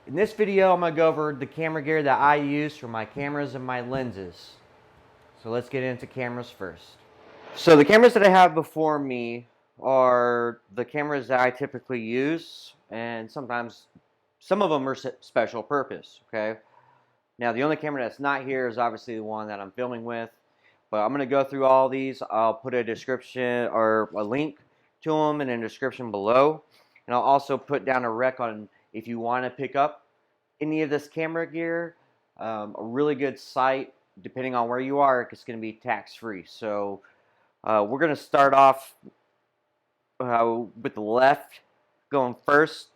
In this video, I'm going to go over the camera gear that I use for my cameras and my lenses. So let's get into cameras first. So the cameras that I have before me are the cameras that I typically use, and sometimes some of them are special purpose, okay? Now the only camera that's not here is obviously the one that I'm filming with, but I'm going to go through all these. I'll put a description or a link to them in the description below, and I'll also put down a rec on if you want to pick up any of this camera gear. A really good site, depending on where you are, it's going to be tax-free. So we're going to start off with the left going first.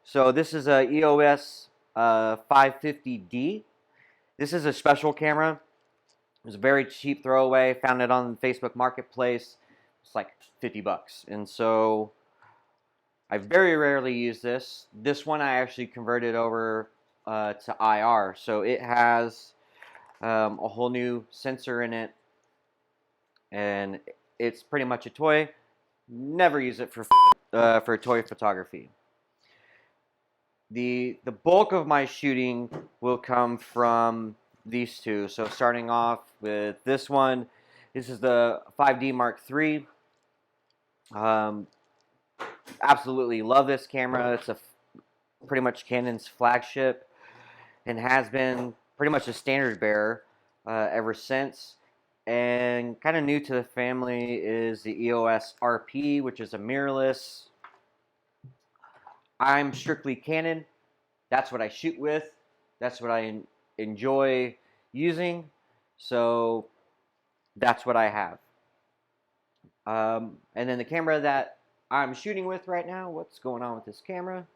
So this is a EOS 550D. This is a special camera. It was a very cheap throwaway. Found it on Facebook Marketplace. It's like 50 bucks. And so I very rarely use this. This one I actually converted over to IR. So it has a whole new sensor in it. And it's pretty much a toy. Never use it for toy photography. The bulk of my shooting will come from these two. So starting off with this one, this is the 5D Mark III. Absolutely love this camera. It's pretty much Canon's flagship and has been pretty much a standard bearer ever since. And kind of new to the family is the EOS RP, which is a mirrorless. I'm strictly Canon. That's what I shoot with. That's what I enjoy using. So that's what I have. And then the camera that I'm shooting with right now, what's going on with this camera?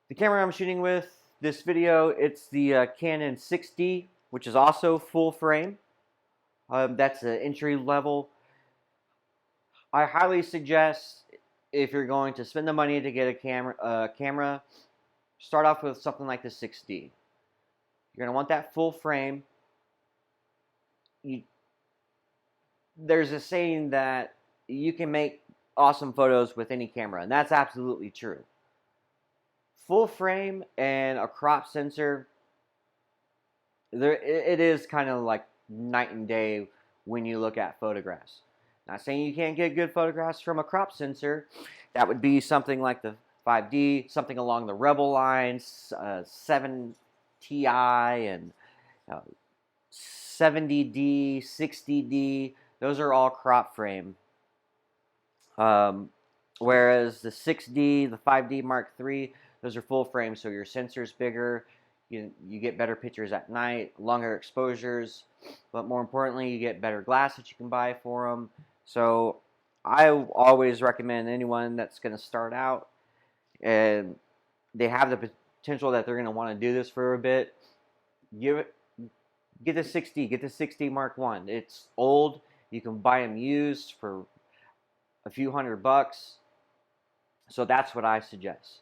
The camera I'm shooting with this video, it's the Canon 6D, which is also full frame. That's an entry level. I highly suggest, if you're going to spend the money to get a camera, start off with something like the 6D. You're going to want that full frame. There's a saying that you can make awesome photos with any camera, and that's absolutely true. Full frame and a crop sensor, it is kind of like night and day when you look at photographs. Not saying you can't get good photographs from a crop sensor. That would be something like the 5D, something along the Rebel lines, 7 Ti and 70D, 60D. Those are all crop frame. Whereas the 6D, the 5D Mark III, those are full frame, so your sensor's bigger. You get better pictures at night, longer exposures, but more importantly, you get better glass that you can buy for them. So I always recommend anyone that's going to start out and they have the potential that they're going to want to do this for a bit, get the 6D, get the 6D Mark I. It's old. You can buy them used for a few $100. So that's what I suggest.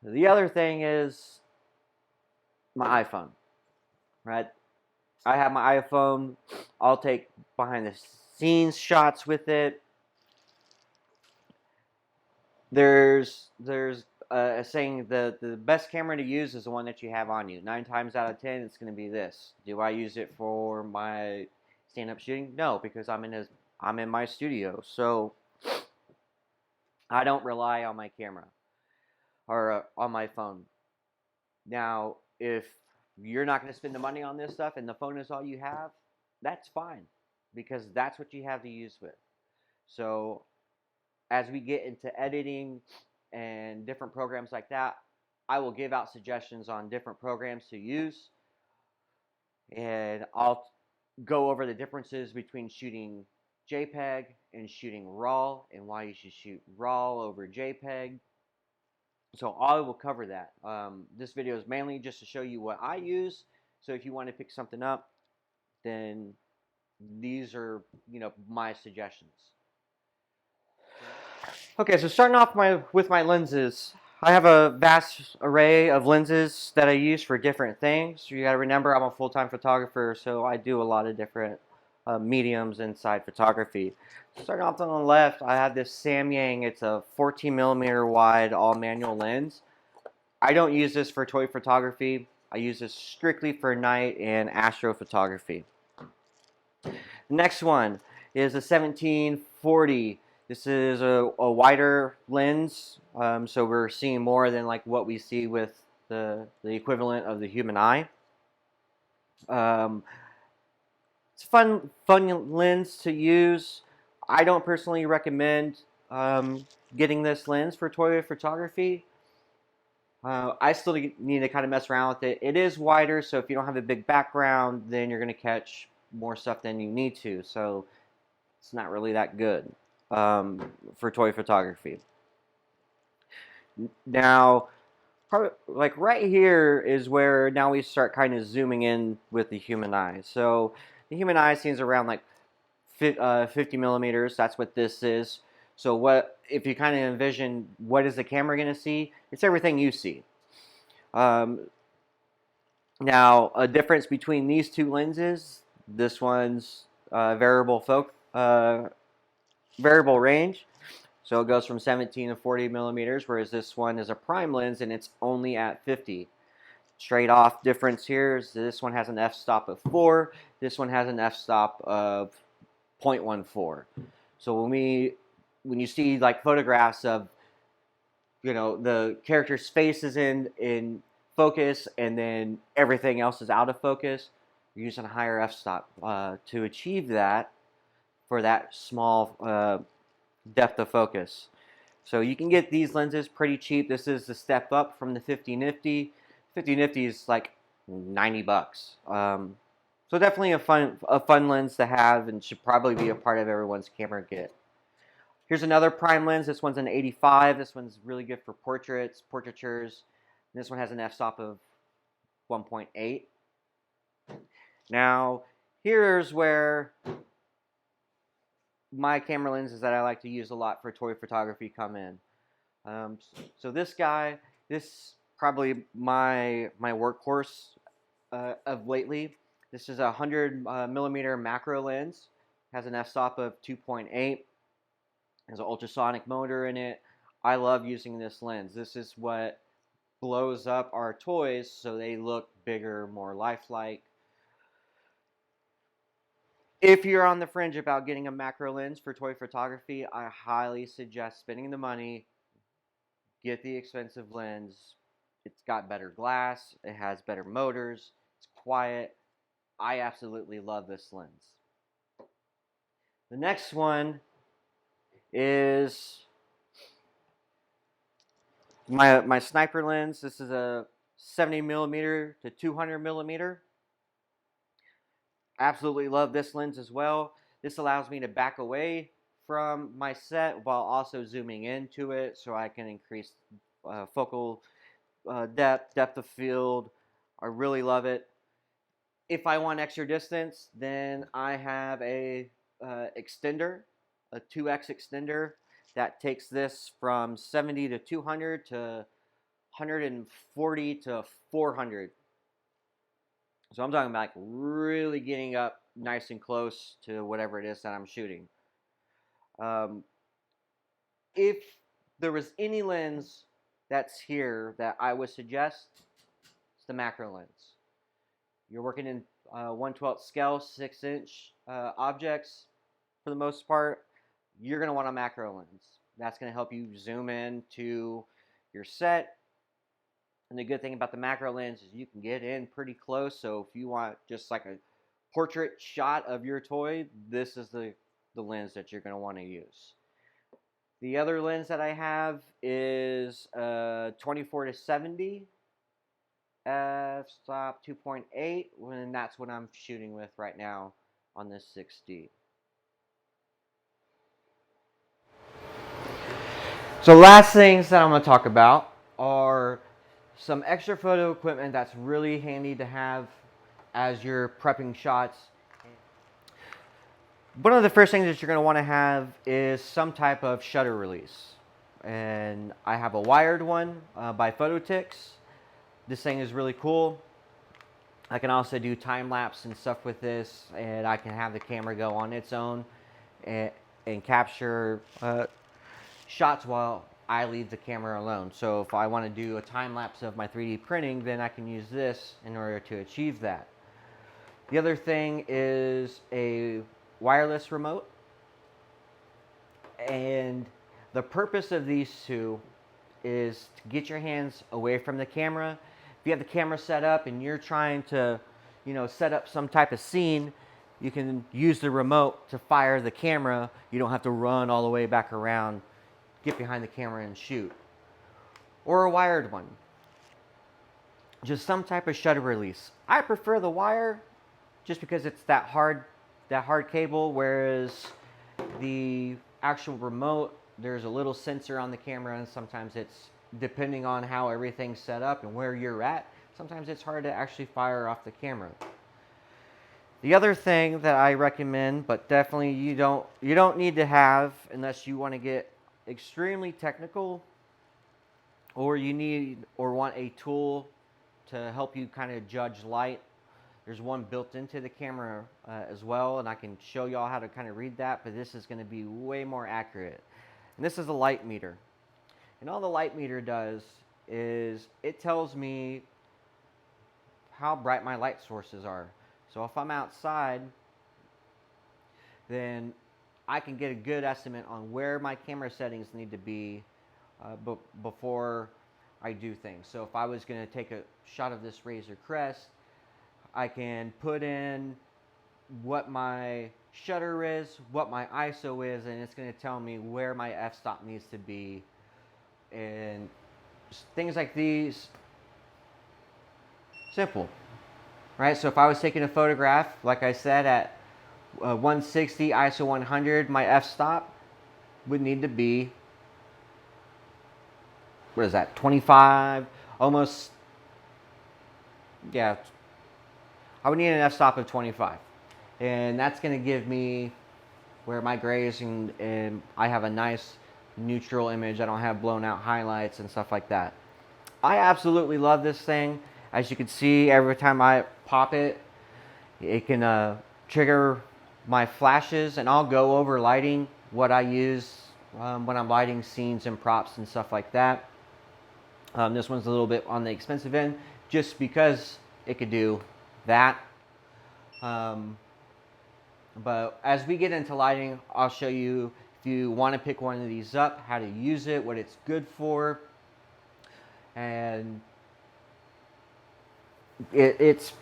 The other thing is my iPhone, right? I have my iPhone. I'll take behind the scenes shots with it. There's a saying that the best camera to use is the one that you have on you. 9 times out of 10, it's going to be this. Do I use it for my stand-up shooting? No, because I'm in my studio. So I don't rely on my camera or on my phone. Now, if you're not going to spend the money on this stuff and the phone is all you have, that's fine, because that's what you have to use with. So as we get into editing and different programs like that, I will give out suggestions on different programs to use, and I'll go over the differences between shooting JPEG and shooting RAW, and why you should shoot RAW over JPEG. So I will cover that. This video is mainly just to show you what I use. So if you want to pick something up, then these are, my suggestions. Okay, so starting off with my lenses, I have a vast array of lenses that I use for different things. You got to remember, I'm a full-time photographer, so I do a lot of different mediums inside photography. Starting off on the left, I have this Samyang. It's a 14 millimeter wide all manual lens. I don't use this for toy photography. I use this strictly for night and astrophotography. The next one is a 1740. This is a wider lens, so we're seeing more than like what we see with the equivalent of the human eye. It's a fun lens to use. I don't personally recommend getting this lens for toy photography. I still need to kind of mess around with it. It is wider, so if you don't have a big background, then you're going to catch more stuff than you need to. So it's not really that good for toy photography. Now, like right here is where now we start kind of zooming in with the human eye. So the human eye seems around like 50 millimeters. That's what this is. So what if you kind of envision what is the camera going to see? It's everything you see. Now, a difference between these two lenses, this one's variable range. So it goes from 17 to 40 millimeters, whereas this one is a prime lens and it's only at 50. Straight off difference here is this one has an f-stop of 4. This one has an f-stop of 0.14. So when you see like photographs of, you know, the character's face is in focus and then everything else is out of focus, you're using a higher f-stop to achieve that for that small depth of focus. So you can get these lenses pretty cheap. This is the step up from the 50 nifty. 50 nifty is like 90 bucks. So definitely a fun lens to have and should probably be a part of everyone's camera kit. Here's another prime lens. This one's an 85. This one's really good for portraits, portraitures. This one has an f-stop of 1.8. Now, here's where my camera lenses that I like to use a lot for toy photography come in. So this guy, this probably my workhorse of lately. This is a 100 millimeter macro lens. Has an f-stop of 2.8. Has an ultrasonic motor in it. I love using this lens. This is what blows up our toys so they look bigger, more lifelike. If you're on the fringe about getting a macro lens for toy photography, I highly suggest spending the money. Get the expensive lens. It's got better glass. It has better motors. It's quiet. I absolutely love this lens. The next one is my sniper lens. This is a 70 millimeter to 200 millimeter. Absolutely love this lens as well. This allows me to back away from my set while also zooming into it so I can increase focal depth of field. I really love it. If I want extra distance, then I have a extender, a 2x extender that takes this from 70 to 200 to 140 to 400. So I'm talking about like really getting up nice and close to whatever it is that I'm shooting. If there was any lens that's here that I would suggest, it's the macro lens. You're working in 1/12 scale, 6-inch objects for the most part, you're going to want a macro lens. That's going to help you zoom in to your set. And the good thing about the macro lens is you can get in pretty close. So if you want just like a portrait shot of your toy, this is the lens that you're going to want to use. The other lens that I have is 24 to 70 f-stop 2.8, and that's what I'm shooting with right now on this 6D. So last things that I'm going to talk about are some extra photo equipment that's really handy to have as you're prepping shots. One of the first things that you're going to want to have is some type of shutter release. And I have a wired one by Phototix. This thing is really cool. I can also do time lapse and stuff with this, and I can have the camera go on its own and capture shots while I leave the camera alone. So if I want to do a time lapse of my 3D printing, then I can use this in order to achieve that. The other thing is a wireless remote. And the purpose of these two is to get your hands away from the camera. If you have the camera set up and you're trying to, set up some type of scene, you can use the remote to fire the camera. You don't have to run all the way back around, get behind the camera and shoot. Or a wired one. Just some type of shutter release. I prefer the wire just because it's that hard cable, whereas the actual remote, there's a little sensor on the camera, and sometimes it's, depending on how everything's set up and where you're at, sometimes it's hard to actually fire off the camera. The other thing that I recommend, but definitely you don't need to have unless you want to get extremely technical, or you need or want a tool to help you kind of judge light. There's one built into the camera as well, and I can show y'all how to kind of read that, but this is going to be way more accurate. And this is a light meter. And all the light meter does is it tells me how bright my light sources are. So if I'm outside, then I can get a good estimate on where my camera settings need to be before I do things. So if I was going to take a shot of this Razor Crest, I can put in what my shutter is, what my ISO is, and it's going to tell me where my f-stop needs to be. And things like these, simple, right? So if I was taking a photograph, like I said, at 160 ISO 100, my f-stop would need to be, what is that, 25, almost, yeah, I would need an f-stop of 25. And that's going to give me where my grays and I have a nice neutral image. I don't have blown out highlights and stuff like that. I absolutely love this thing. As you can see, every time I pop it, it can trigger my flashes, and I'll go over lighting, what I use when I'm lighting scenes and props and stuff like that. This one's a little bit on the expensive end just because it could do that. But as we get into lighting, I'll show you, if you want to pick one of these up, how to use it, what it's good for, and it's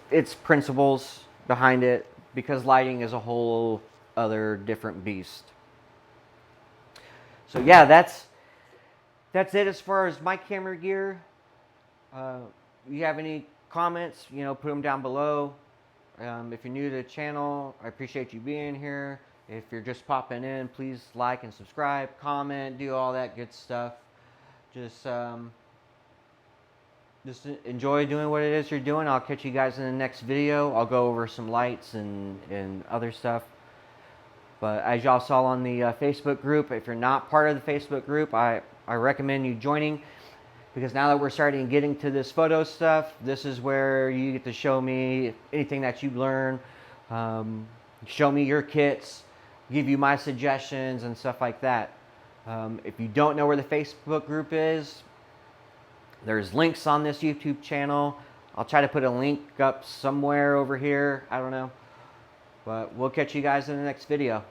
principles behind it, because lighting is a whole other different beast. So yeah, that's it as far as my camera gear. If you have any comments, put them down below. If you're new to the channel, I appreciate you being here. If you're just popping in, please like and subscribe, comment, do all that good stuff. Just enjoy doing what it is you're doing. I'll catch you guys in the next video. I'll go over some lights and other stuff. But as y'all saw on the Facebook group, if you're not part of the Facebook group, I recommend you joining. Because now that we're starting getting to this photo stuff, this is where you get to show me anything that you learn, show me your kits, give you my suggestions and stuff like that. If you don't know where the Facebook group is, there's links on this YouTube channel. I'll try to put a link up somewhere over here. I don't know. But we'll catch you guys in the next video.